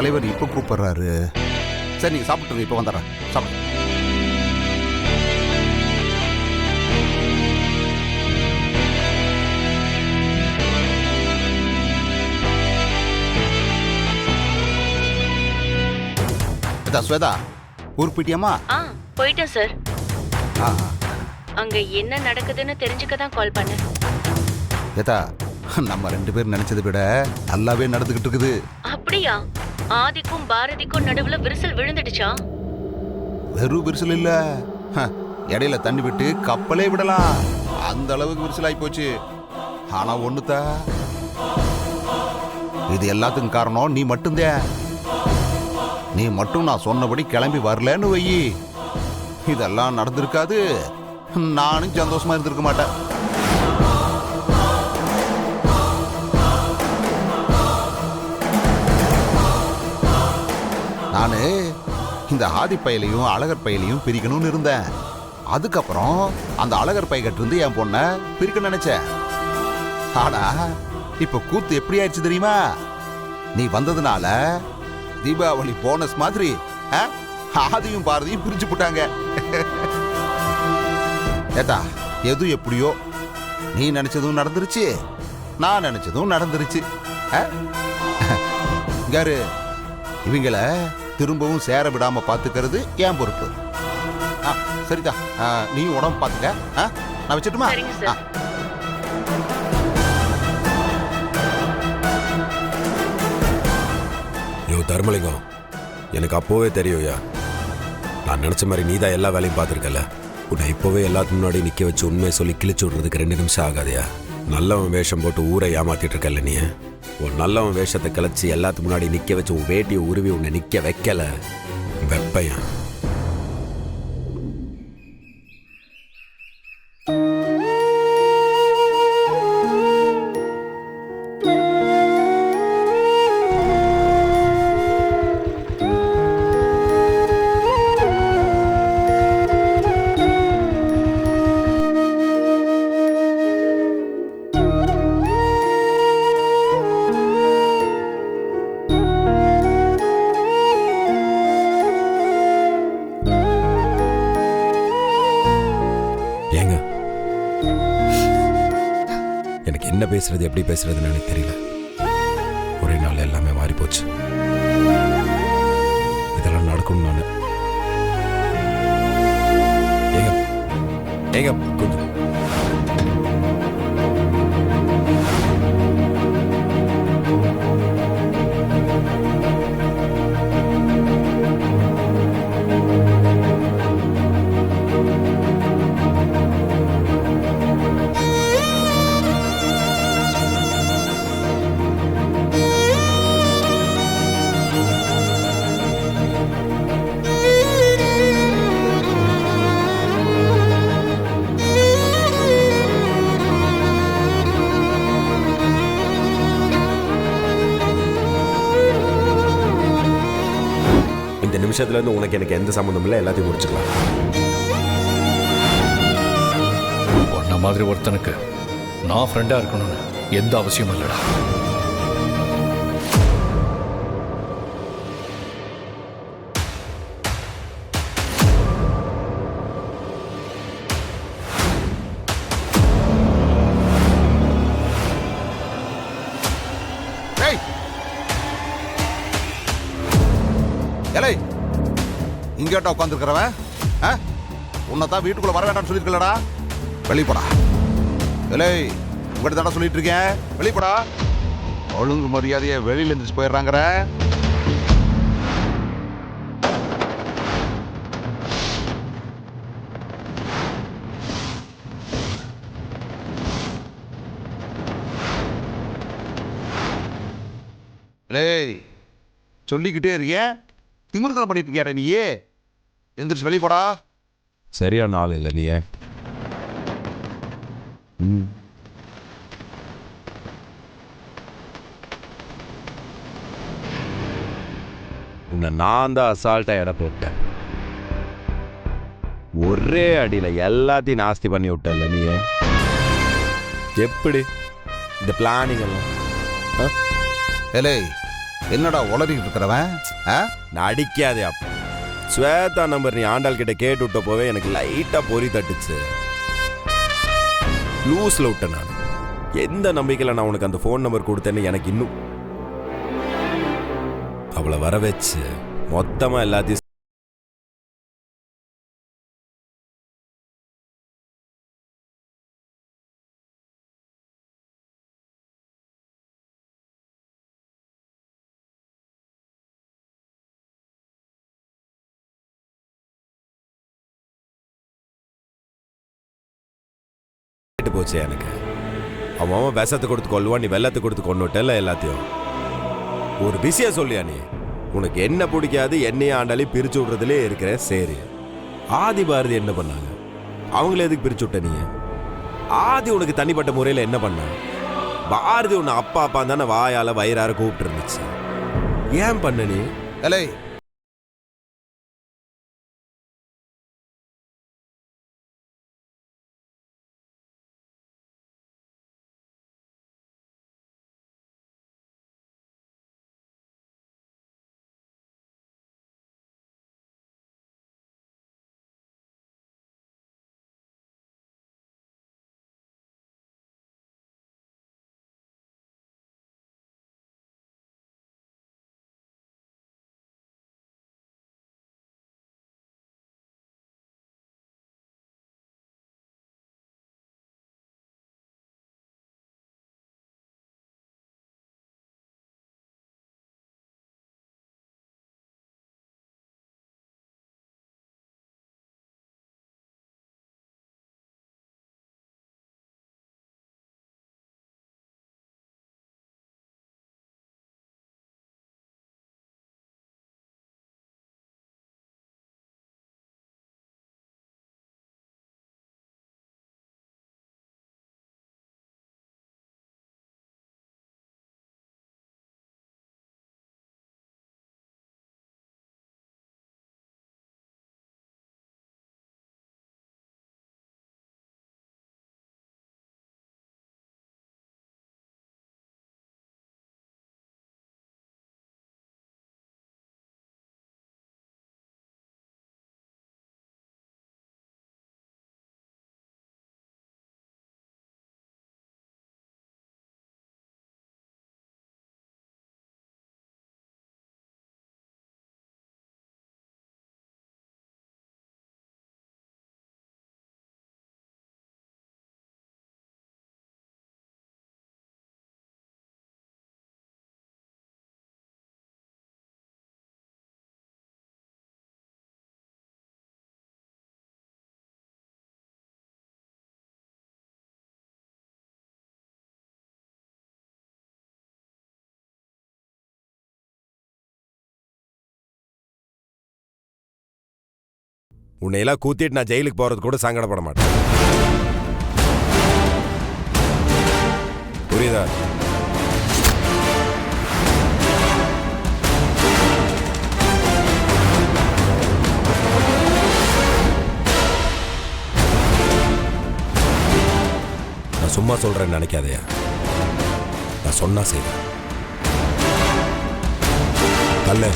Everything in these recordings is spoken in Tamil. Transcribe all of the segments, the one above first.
தலைவர் இப்ப கூப்பிடுறாரு. சரி நீங்க சாப்பிட்டுருங்க, இப்ப வந்துடுறேன். சாப்பிடு. ஸ்வேதா, ஊருக்கு போயிட்டியாமா? போயிட்டேன் சார். அங்க என்ன நடக்குதுன்னு தெரிஞ்சுக்க தான் கால் பண்ணேன். ஏதா, நம்ம 2 பேர் நினைச்சதை விட நல்லாவே நடந்துகிட்டு இருக்குது. அப்படியா? ஆதிக்கும் பாரதிக்கும் நடுவுல விரிசல் விழுந்துடுச்சா? வெறும் விரிசல் இல்ல, இடையில தண்ணி விட்டு கப்பலே விடலாம், அந்த அளவுக்கு விரிசல் ஆகி போச்சு. ஆனா ஒண்ணுதா, இது எல்லாத்துக்கும் காரணம் நீ மட்டும்தான். நீ மட்டும் நான் சொன்னபடி கிளம்பி வரலன்னு வை, இதெல்லாம் நடந்திருக்காது. நானும் சந்தோஷமா இருந்திருக்க மாட்டேன். நானு இந்த ஆதி பையலையும் அழகர் பையலையும் பிரிக்கணும்னு இருந்தேன். அதுக்கப்புறம் அந்த அழகர் பையகிட்ட இருந்து என் பொண்ணை பிரிக்க நினைச்சேன். ஆனா இப்ப கூத்து எப்படி ஆயிடுச்சு தெரியுமா? நீ வந்ததுனால தீபாவளி போனஸ் மாதிரி ஆதியும் பாரதியும் பிரிச்சு போட்டாங்க. ஏதா, எது எப்படியோ நீ நினைச்சதும் நடந்துருச்சு, நான் நினைச்சதும் நடந்துருச்சு. யாரு இவங்கள திரும்பவும் சேர விடாம பாத்துக்கிறது என் பொறுப்பு. சரிதா, நீ உடம்பு பாத்துக்க. நான் வச்சுட்டுமா? தர்மலிங்கம், எனக்கு அப்போவே தெரியும்யா, நான் நினைச்ச மாதிரி நீதான் எல்லா வேலையும் பார்த்துருக்கல. உன்னை இப்போவே எல்லாத்துக்கு முன்னாடி நிற்க வச்சு உண்மையை சொல்லி கிழிச்சு விடுறதுக்கு 2 நிமிஷம் ஆகாதையா? நல்லவன் வேஷம் போட்டு ஊரை ஏமாத்திட்டு இருக்கல நீ. உன் நல்லவன் வேஷத்தை கிளச்சி எல்லாத்துக்கு முன்னாடி நிற்க வச்சு உன் வேட்டியை உருவி உன்னை நிற்க வைக்கல, வெப்பையா. என்ன பேசுறது எப்படி பேசுறதுன்னு எனக்கு தெரியல. ஒரே நாள் எல்லாமே மாறி போச்சு. இதெல்லாம் நடக்கும். நான் ஏங்க கொஞ்சம் நிமிஷத்துலேருந்து உனக்கு எனக்கு எந்த சம்மந்தம் இல்லை, எல்லாத்தையும் முடிச்சுக்கலாம். உன்ன மாதிரி ஒருத்தனுக்கு நான் ஃப்ரெண்டாக இருக்கணும்னு எந்த அவசியமும் இல்லைடா. இங்கேட்டா உட்காந்துருக்கிறவன் உன்னைத்தான் வீட்டுக்குள்ள வர வேண்டாம்னு சொல்லியிருக்கலடா, வெளிப்படா. இல்லை உங்கள்கிட்ட தானே சொல்லிட்டு இருக்கேன், வெளிப்படா. ஒழுங்கு மரியாதையை வெளியில இருந்துச்சு போயிடுறாங்கிற. சொல்லிக்கிட்டே இருக்கேன், திமிர்த்தனம் பண்ணிட்டு இருக்கியாடா நீயே. எந்திரிச்சு வெளியே போடா. சரியான ஆள் இல்லை நீ. உன்னை நான் தான் அசால்ட்டா எடை போட்டேன். ஒரே அடியில் எல்லாத்தையும் நாஸ்தி பண்ணி விட்டல நீ. எப்படி இந்த பிளானிங் எல்லாம்? ஏலே, என்னடா உளறிட்டு இருக்கிறவன்? நடிக்காதே அப்பா. ஸ்வேதா நம்பர் நீ ஆண்டாள் கிட்ட கேட்டு விட்ட போவே எனக்கு லைட்டா பொறி தட்டுச்சு. லூஸ்ல விட்டேன் நான். எந்த நம்பிக்கையில் நான் உனக்கு அந்த ஃபோன் நம்பர் கொடுத்தேன்னு எனக்கு இன்னும். அவளை வர வச்சு மொத்தமா எல்லாத்தையும் போச்சு எனக்கு. அவன் விஷத்தை கொடுத்து கொள்ளுவான், நீ வெள்ளத்தை கொடுத்து கொண்டுட்டல எல்லாத்தையும். ஒரு விஷயம் சொல்லியா நீ? உனக்கு என்ன பிடிக்காது, என்னையும் ஆண்டாலையும் பிரிச்சு விடுறதுலே இருக்கிற. சரி, ஆதி பாரதி என்ன பண்ணாங்க? அவங்கள எதுக்கு பிரிச்சு விட்ட நீ? ஆதி உனக்கு தனிப்பட்ட முறையில் என்ன பண்ண? பாரதி உன்னை அப்பா அப்பா தானே வாயால வயிறார கூப்பிட்டு இருந்துச்சு. ஏன் பண்ண நீ? எலை உன்னையெல்லாம் கூத்திட்டு நான் ஜெயிலுக்கு போறது கூட சங்கடப்பட மாட்டேன். புரியுதா? நான் சும்மா சொல்றேன்னு நினைக்காதயா. நான் சொன்னா செய்வேன். அல்ல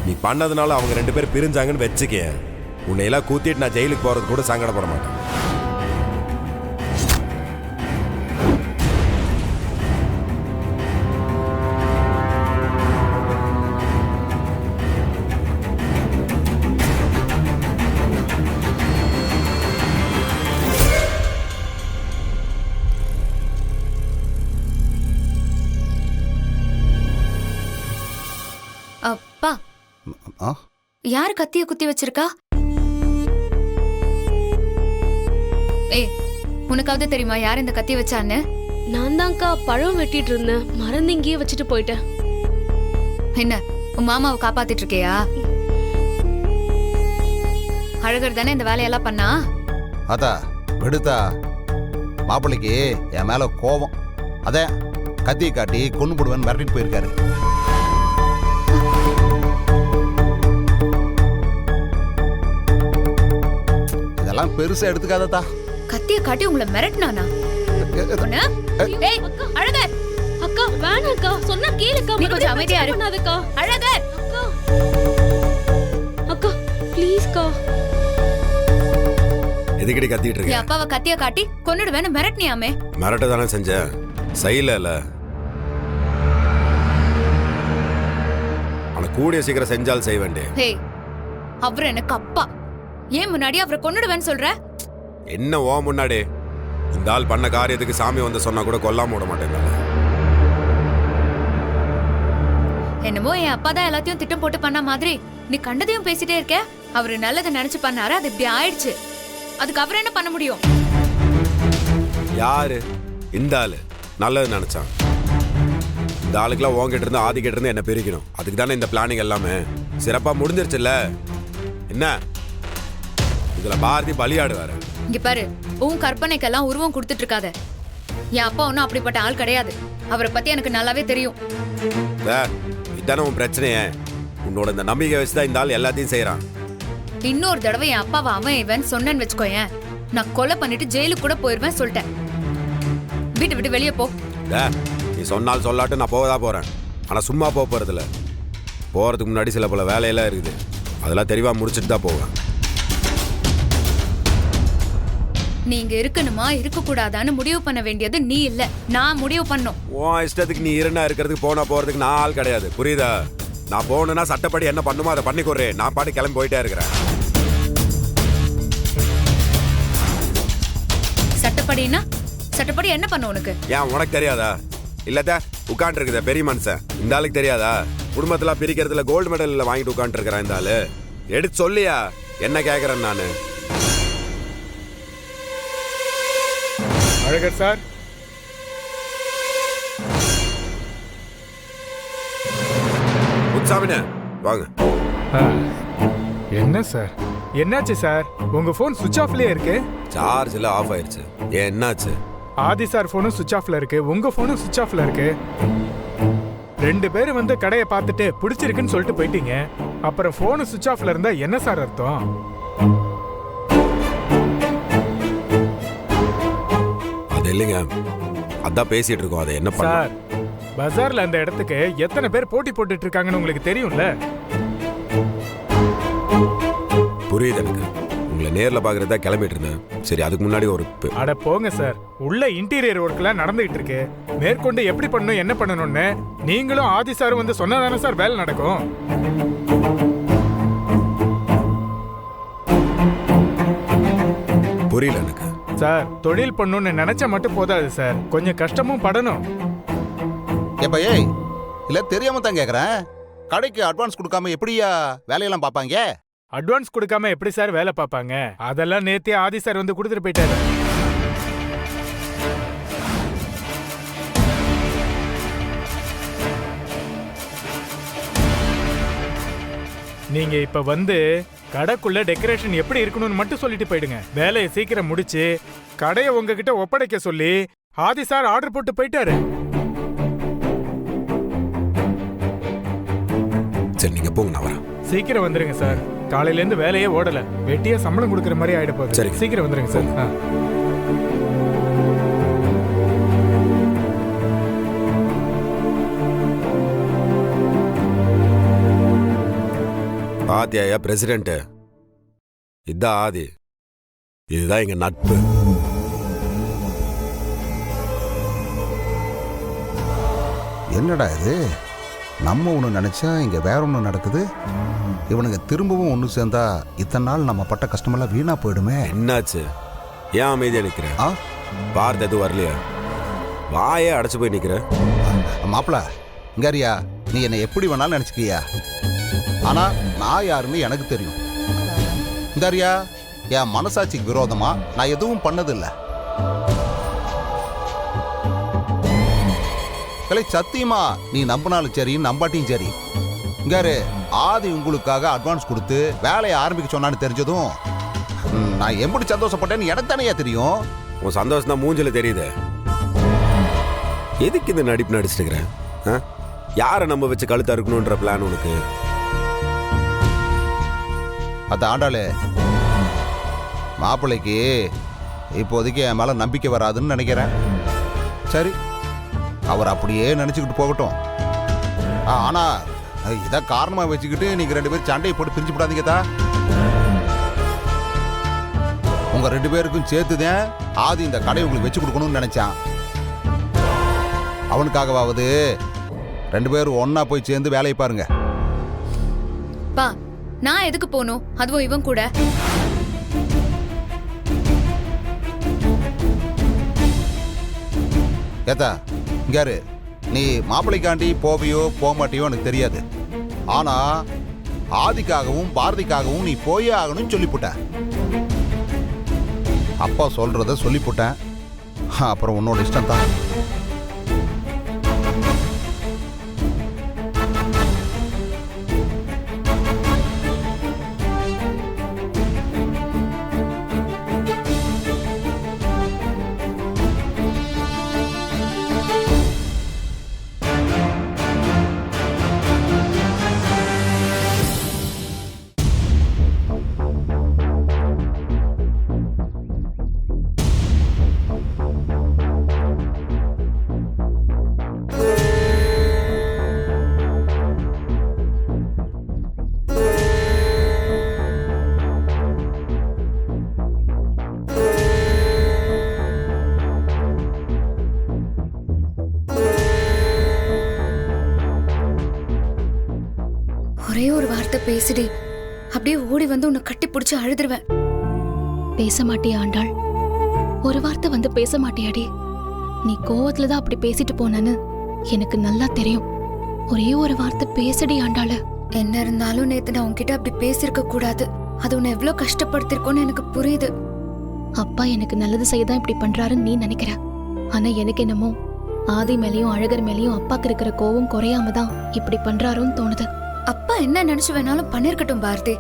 நீ பண்ணதுனால அவங்க 2 பேரும் பிரிஞ்சாங்கன்னு வச்சுக்க. உன்னையெல்லாம் கூத்திட்டு நான் ஜெயிலுக்கு போறது கூட சங்கடப்பட மாட்டேன். அப்பா, யார் கத்திய குத்தி வச்சிருக்கா? ஏய், உனக்காவது தெரியுமா யார் இந்த கத்திய வச்சான்னு? நான் தான்க்கா பழம் வெட்டிட்டு இருந்தேன், மறந்து இங்கேயே வச்சுட்டு போயிட்டேன். என்ன, உன் மாமாவை காப்பாத்திட்டு இருக்கியா? அழகர் தானே இந்த வேலையெல்லாம் பண்ணா? அதா விடுதா, மாப்பிள்ளைக்கு என் மேல கோபம். அதே கத்தியை காட்டி கொண்டு போடுவேன்னு மிரட்டிட்டு போயிருக்காரு. இதெல்லாம் பெருசா எடுத்துக்காததா. கத்திய காட்டி உங்களை மிரட்டினானா? ஏய் அழகர், அக்கா வேணாக்கா, சொன்னா கேளுக்கா. நீ கொஞ்சம் அமைதியா இரு. பண்ணாதக்கா. அழகர், அக்கா அக்கா ப்ளீஸ்க்கா. எதுக்கடி கத்திட்டு என் இருக்க? அப்பாவை கத்திய காட்டி கொன்னுடுவேன்னு மிரட்டினியாமே. மிரட்ட தானே செஞ்சேன், செய்யல. ஆனா கூடிய சீக்கிரம் செஞ்சால் செய்ய வேண்டிய. ஹே, அவர் எனக்கு அப்பா. ஏன் முன்னாடி அவரை கொன்னுடுவேன்னு சொல்ற? என்ன ஓ முன்னாடி? இந்த ஆள் பண்ண காரியத்துக்கு சாமி வந்து சொன்னா கூட கொல்லாம விட மாட்டேங்க. என்னமோ என் அப்பா தான் எல்லாத்தையும் திட்டம் போட்டு பண்ண மாதிரி நீ கண்டதையும் பேசிட்டே இருக்க. அவரு நல்லதை நினைச்சு பண்ணாரு, அது இப்படி ஆயிடுச்சு. அதுக்கு அவர் என்ன பண்ண முடியும்? யாரு இந்த ஆளு நல்லது நினைச்சான்? இந்த ஆளுக்கெல்லாம் உங்ககிட்ட இருந்து ஆதி கிட்ட இருந்து என்ன பிரிக்கணும். அதுக்கு தானே இந்த பிளானிங் எல்லாமே. சிறப்பா முடிஞ்சிருச்சுல்ல. என்ன இதுல பாரதி பலியாடு வேற. இங்க பாரு, உன் கற்பனைக்கெல்லாம் உருவம் கொடுத்துட்டு இருக்காத. என் அப்பா ஒன்னும் அப்படிப்பட்ட ஆள் கிடையாது. அவரை பத்தி எனக்கு நல்லாவே தெரியும். இதானே உன் பிரச்சனையே. உன்னோட இந்த நம்பிக்கை வச்சுதான் இந்த ஆள் எல்லாத்தையும் செய்யறான். இன்னொரு தடவை என் அப்பாவை அவன் இவன் சொன்னேன்னு வச்சுக்கோயேன், நான் கொலை பண்ணிட்டு ஜெயிலுக்கு கூட போயிருவேன் சொல்லிட்டேன். வீட்டை விட்டு வெளியே போ. நீ சொன்னால் சொல்லாட்டு நான் போகதா போறேன். ஆனா சும்மா போறதில்ல. போறதுக்கு முன்னாடி சில பல வேலையெல்லாம் இருக்குது. அதெல்லாம் தெளிவா முடிச்சுட்டு தான் போவேன். நீங்க இருக்கணுமா இருக்க கூடாதான்னு முடிவு பண்ண வேண்டியது நீ இல்ல, நான் முடிவு பண்ணும். உன் இஷ்டத்துக்கு நீ இருந்தா இருக்கிறதுக்கு போனா போறதுக்கு நான் ஆள் கிடையாது, புரியுதா? நான் போகணும்னா சட்டப்படி என்ன பண்ணுமோ அதை பண்ணி கொடுறேன். நான் பாட்டு கிளம்பி போயிட்டே இருக்கிறேன். சட்டப்படினா சட்டப்படி என்ன பண்ண உனக்கு? ஏன் உனக்கு தெரியாதா? இல்லதா உட்காந்து இருக்குத பெரிய மனுஷன். இந்த ஆளுக்கு தெரியாதா? குடும்பத்துல பிரிக்கிறதுல கோல்டு மெடல் வாங்கிட்டு உட்காந்து இருக்கிறேன். இந்த ஆளு எடுத்து சொல்லியா என்ன கேக்குறேன் நானு? அழகர் சார், உற்சாமின வாங்க. என்ன சார், என்னாச்சு சார்? உங்க போன் சுவிட்ச் ஆஃப்லயே இருக்கு. சார்ஜ் எல்லாம் ஆஃப் ஆயிருச்சு. ஏன் என்னாச்சு? ஆதி சார் போனும் சுவிட்ச் ஆஃப்ல இருக்கு, உங்க போனும் சுவிட்ச் ஆஃப்ல இருக்கு. ரெண்டு பேரும் வந்து கடையை பார்த்துட்டு பிடிச்சிருக்குன்னு சொல்லிட்டு போயிட்டீங்க. அப்புறம் போனு சுவிட்ச் ஆஃப்ல இருந்தா என்ன சார் அர்த்தம்? அது இல்லைங்க, அதான் பேசிட்டு இருக்கோம். அதை என்ன பண்ண சார், பஜார்ல அந்த இடத்துக்கு எத்தனை பேர் போட்டி போட்டுட்டு இருக்காங்கன்னு உங்களுக்கு தெரியும்ல? புரியுது எனக்கு. உங்களை நேர்ல பாக்குறதா கிளம்பிட்டு இருந்தேன். சரி, அதுக்கு முன்னாடி ஒரு அட போங்க சார், உள்ள இன்டீரியர் ஒர்க்லாம் நடந்துகிட்டு இருக்கு. மேற்கொண்டு எப்படி பண்ணணும் என்ன பண்ணணும்னு நீங்களும் ஆதி சார் வந்து சொன்னதானே சார் வேலை நடக்கும். புரியல எனக்கு. சார், தொழில் பண்ணணும்னு நினைச்சா மட்டும் போதாது சார், கொஞ்சம் கஷ்டமும் படணும். ஏப்பா ஏய், இல்ல தெரியாம தான் கேக்குறேன். கடைக்கு அட்வான்ஸ் கொடுக்காம எப்படியா வேலையெல்லாம் பாப்பாங்க? அட்வான்ஸ் கொடுக்காம எப்படி சார் வேலை பார்ப்பாங்க? அதெல்லாம் நேத்தே ஆதி சார் வந்து கொடுத்துட்டு போயிட்டாரு. நீங்க இப்ப வந்து கடைக்குள்ள டெக்கரேஷன் எப்படி இருக்கணும்னு மட்டும் சொல்லிட்டு போயிடுங்க. வேலையை சீக்கிரம் முடிச்சு கடையை உங்ககிட்ட ஒப்படைக்க சொல்லி ஆதி சார் ஆர்டர் போட்டு போயிட்டாரு. சரி, நீங்க போங்க, நான் வரேன். சீக்கிரம் வந்துருங்க சார், காலையில இருந்து வேலையே ஓடல. வெட்டியா சம்பளம் கொடுக்கற மாதிரி ஆயிட போகுது. சரி, சீக்கிரம் வந்துருங்க சார். பாத்தியா பிரசிடென்ட், இதான் ஆதி, இதுதான் எங்க நட்பு. என்னடா இது, நம்ம ஒன்று நினைச்சா இங்க வேற ஒன்று நடக்குது. இவனுங்க திரும்பவும் ஒன்று சேர்ந்தா இத்தனை நாள் நம்ம பட்ட கஷ்டமெல்லாம் வீணா போயிடுமே. என்னாச்சு? ஏன் அமைதியா நிக்கிற? பார்த்து எதுவும் வரலையா? வாயே அடைச்சு போய் நிக்கிற. மாப்பிள இங்காரியா, நீ என்னை எப்படி வேணாலும் நினைச்சுக்கியா, ஆனா நான் யாருன்னு எனக்கு தெரியும். இந்தாரியா, என் மனசாட்சிக்கு விரோதமா நான் எதுவும் பண்ணதில்லை. கலை சத்தியமா நீ நம்பினாலும் சரி நம்பாட்டியும் சரி. இங்காரு, ஆதி உங்களுக்காக அட்வான்ஸ் கொடுத்து வேலையை ஆரம்பிக்க சொன்னான்னு தெரிஞ்சதும் நான் எப்படி சந்தோஷப்பட்டேன்னு எனக்கு தானே தெரியும். உன் சந்தோஷம் தான் மூஞ்சில தெரியுது. எதுக்கு இந்த நடிப்பு நடிச்சிட்டு இருக்கிறேன்? யாரை நம்ம வச்சு கழுத்தா இருக்கணும்ன்ற பிளான் உனக்கு? அத ஆண்டாளே, மாப்பிள்ளைக்கு இப்போதைக்கு என் மேல நம்பிக்கை வராதுன்னு நினைக்கிறேன். சரி, அவர் அப்படியே நினைச்சுக்கிட்டு போகட்டும். ஆனா இதை காரணமா வச்சுக்கிட்டு நீங்க 2 பேரும் சண்டையை போட்டு பிரிஞ்சு விடாதீங்கதா. உங்க 2 பேருக்கும் சேர்த்துதான் ஆதி இந்த கடையை உங்களுக்கு வச்சு கொடுக்கணும்னு நினைச்சான். அவனுக்காகவாவது 2 பேரும் ஒன்னா போய் சேர்ந்து வேலையை பாருங்க. பா, நான் எதுக்கு போகணும்? அதுவும் இவன் கூட. ஏத்தா இங்காரு, நீ மாப்பிள்ளைக்காண்டி போவியோ போக மாட்டியோ எனக்கு தெரியாது. ஆனா ஆதிக்காகவும் பாரதிக்காகவும் நீ போயே ஆகணும்னு சொல்லிவிட்ட. அப்பா சொல்றத சொல்லிவிட்டேன். அப்புறம் உன்னோட இஷ்டம் தான். ஒரே ஒரு வார்த்தை பேசிடி, அப்படியே ஓடி வந்து உன்னை கட்டி பிடிச்சி அழுதுருவேன். பேச மாட்டியா ஆண்டாள்? ஒரு வார்த்தை வந்து பேச மாட்டியாடி? நீ கோவத்துல தான் அப்படி பேசிட்டு போனன்னு எனக்கு நல்லா தெரியும். ஒரே ஒரு வார்த்தை பேசடி ஆண்டாள. என்ன இருந்தாலும் நேத்து நான் உன்கிட்ட அப்படி பேசியிருக்க கூடாது. அது உன்னை எவ்வளவு கஷ்டப்படுத்திருக்கோன்னு எனக்கு புரியுது. அப்பா எனக்கு நல்லது செய்யதான் இப்படி பண்றாருன்னு நீ நினைக்கிற. ஆனா எனக்கு என்னமோ ஆதி மேலையும் அழகர் மேலையும் அப்பாக்கு இருக்கிற கோவம் குறையாம தான் இப்படி பண்றாரோன்னு தோணுது. அப்பா என்ன நினைச்சு வேணாலும் பண்ணிருக்கட்டும் பாரதி.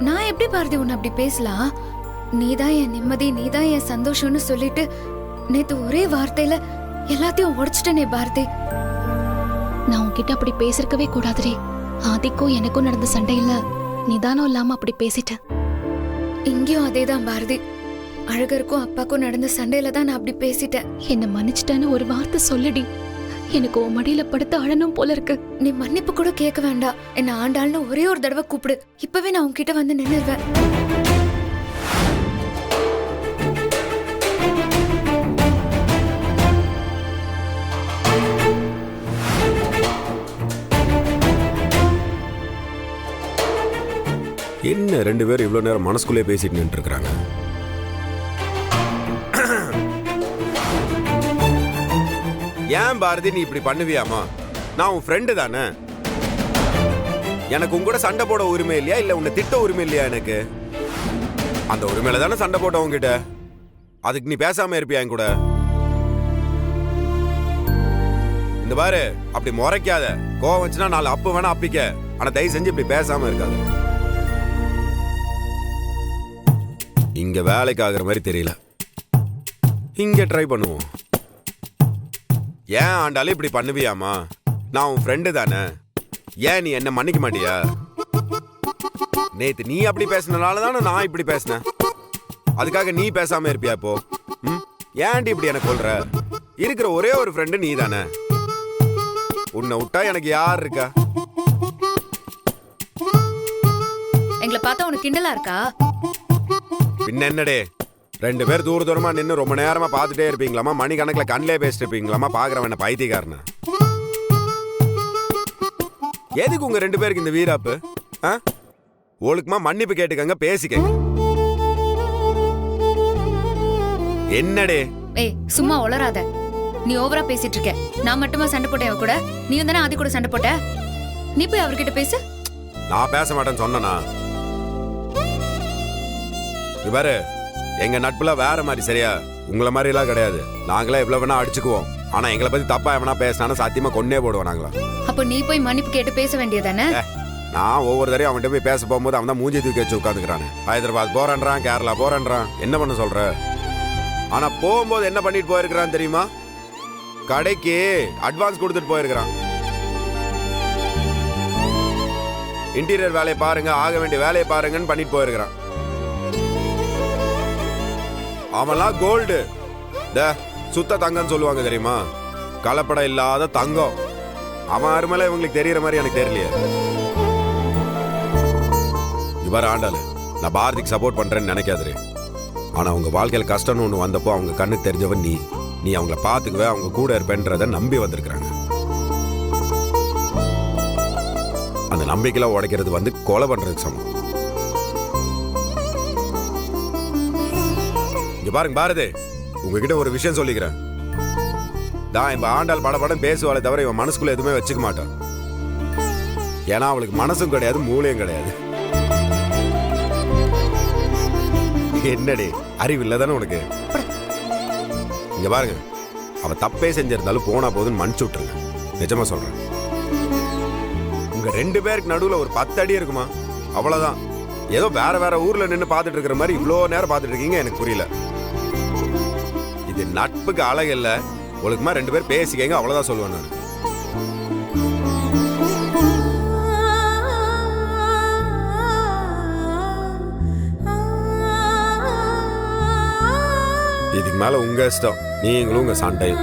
நான் எப்படி பாரதி உன்னை அப்படி பேசலாம்? நீதான் என் நிம்மதி, நீதான் என் சந்தோஷம்னு சொல்லிட்டு நேத்து ஒரே வார்த்தையில எல்லாத்தையும் உடைச்சிட்டனே பாரதி. நான் உன்கிட்ட அப்படி பேசிருக்கவே கூடாதுரே. ஆதிக்கும் எனக்கும் நடந்த சண்டையில நிதானம் இல்லாம அப்படி பேசிட்டேன். இங்கேயும் அதேதான் பாரதி. அழகருக்கும் அப்பாக்கும் நடந்த சண்டையில தான் நான் அப்படி பேசிட்டேன். என்ன மன்னிச்சிட்டேன்னு ஒரு வார்த்தை சொல்லுடி. எனக்கு உன் மடியில படுத்து அழணும் போல இருக்கு. நீ மன்னிப்பு கூட கேட்க வேண்டாம். என்ன ஆண்டாள்னு ஒரே ஒரு தடவை கூப்பிடு. இப்பவே நான் உன்கிட்ட வந்து நின்னுருவேன். என்ன 2 பேரும் இவ்வளவு நேரம் மனசுக்குள்ளே பேசிட்டு நின்று இருக்கிறாங்க? ஏன் பாரதி நீ இப்படி பண்ணுவியாமா? நான் உன் ஃப்ரெண்டு தானே. எனக்கு உன் கூட சண்டை போட உரிமை இல்லையா, இல்ல உன்னை திட்ட உரிமை இல்லையா? எனக்கு அந்த உரிமையில தானே சண்டை போட்ட உன்கிட்ட. அதுக்கு நீ பேசாம இருப்பியா என் கூட? இந்த பாரு, அப்படி முறைக்காத. கோவம் வச்சுனா 4 அப்பு வேணா அப்பிக்க. ஆனா தயவு செஞ்சு இப்படி பேசாம இருக்காது. இங்க வேலைக்கு ஆகுற மாதிரி தெரியல. இங்க ட்ரை பண்ணுவோம். ஏன் ஆண்டாலும் இப்படி பண்ணுவியாமா? நான் உன் ஃப்ரெண்டு தானே. ஏன் நீ என்ன மன்னிக்க மாட்டியா? நேத்து நீ அப்படி பேசினால தானே நான் இப்படி பேசினேன். அதுக்காக நீ பேசாம இருப்பியா இப்போ? ஏன்டி இப்படி எனக்கு சொல்ற? இருக்கிற ஒரே ஒரு ஃப்ரெண்டு நீ தானே. உன்னை விட்டா எனக்கு யார் இருக்கா? எங்களை பார்த்தா உனக்கு கிண்டலா இருக்கா? பின்ன என்னடே, 2 பேர் தூரமா நின்று ரொம்ப நேரமா பார்த்துட்டே இருப்பீங்களாமா? மணி கணக்கில் கண்ணிலே பேசிட்டு இருப்பீங்களாமா? பாக்குறவன் பைத்தியக்காரன. எதுக்கு உங்க 2 பேருக்கு இந்த வீராப்பு? ஒழுக்கமா மன்னிப்பு கேட்டுக்கங்க, பேசிக்கங்க. என்னடே? ஏய், சும்மா உளராத. நீ ஓவரா பேசிட்டு இருக்க. நான் மட்டுமா சண்டை போட்டேன் கூட? நீயும் தானே ஆதி கூட சண்டை போட்ட. நீ போய் அவர்கிட்ட பேசு. நான் பேச மாட்டேன்னு சொன்னா? இவரு எங்க நட்புல வேற மாதிரி, சரியா? உங்களை மாதிரி எல்லாம் கிடையாது. நாங்களே எவ்வளவு வேணா அடிச்சுக்குவோம். ஆனா எங்களை பத்தி தப்பா எவனா பேசினா சத்தியமா கொன்னே போடுவோம் நாங்களா. அப்போ நீ போய் மன்னிப்பு கேட்டு பேச வேண்டியதானே? நான் ஒவ்வொரு தரையும் அவன்கிட்ட போய் பேச போகும்போது அவன் தான் மூஞ்சி தூக்கி வச்சு உட்காந்துக்கிறான். ஹைதராபாத் போறேன்றான், கேரளா போறேன்றான். என்ன பண்ண சொல்ற? ஆனா போகும்போது என்ன பண்ணிட்டு போயிருக்கிறான் தெரியுமா? கடைக்கு அட்வான்ஸ் கொடுத்துட்டு போயிருக்கிறான். இன்டீரியர் வேலையை பாருங்க, ஆக வேண்டிய வேலையை பாருங்கன்னு பண்ணிட்டு போயிருக்கிறான். அவன்லாம் கோல்டு, சுத்த தங்கம்னு சொல்லுவாங்க தெரியுமா? கலப்படம் இல்லாத தங்கம். அவன் அருமையில இவங்களுக்கு தெரியற மாதிரி எனக்கு தெரியலையே. இவர் ஆண்டாளு, நான் பாரதிக்கு சப்போர்ட் பண்றேன்னு நினைக்காதே. ஆனா அவங்க வாழ்க்கையில கஷ்டம்னு ஒண்ணு வந்தப்போ அவங்க கண்ணுக்கு தெரிஞ்சவன் நீ அவங்கள பாத்துக்குவே, அவங்க கூட இருப்பேன்றத நம்பி வந்திருக்கிறாங்க. அந்த நம்பிக்கையில உடைக்கிறது கொலை பண்றதுக்கு சமம். இங்க பாருங்க பாரதி, உங்ககிட்ட ஒரு விஷயம் சொல்லிக்கிறேன். தான் இப்ப ஆண்டாள் படப்படம் பேசுவாளே தவிர இவன் மனசுக்குள்ள எதுவுமே வச்சுக்க மாட்டான். ஏன்னா அவளுக்கு மனசும் கிடையாது, மூளையும் கிடையாது. என்னடி அறிவு இல்லதானே உனக்கு? இங்க பாருங்க, அவ தப்பே செஞ்சிருந்தாலும் போனா போதுன்னு மன்னிச்சு விட்டுருங்க. நிஜமா சொல்றேன். உங்க 2 பேருக்கு நடுவுல ஒரு 10 அடி இருக்குமா? அவ்வளவுதான். ஏதோ வேற வேற ஊர்ல நின்று பார்த்துட்டு இருக்கிற மாதிரி இவ்வளோ நேரம் பார்த்துட்டு இருக்கீங்க. எனக்கு புரியல. இது நட்புக்கு அழகு இல்ல. ஒழுக்கமா 2 பேர் பேசிக்கங்க, அவ்வளவுதான் சொல்லுவேன் நான். இதுக்கு மேல உங்க இஷ்டம், நீங்களும் உங்க சண்டையும்.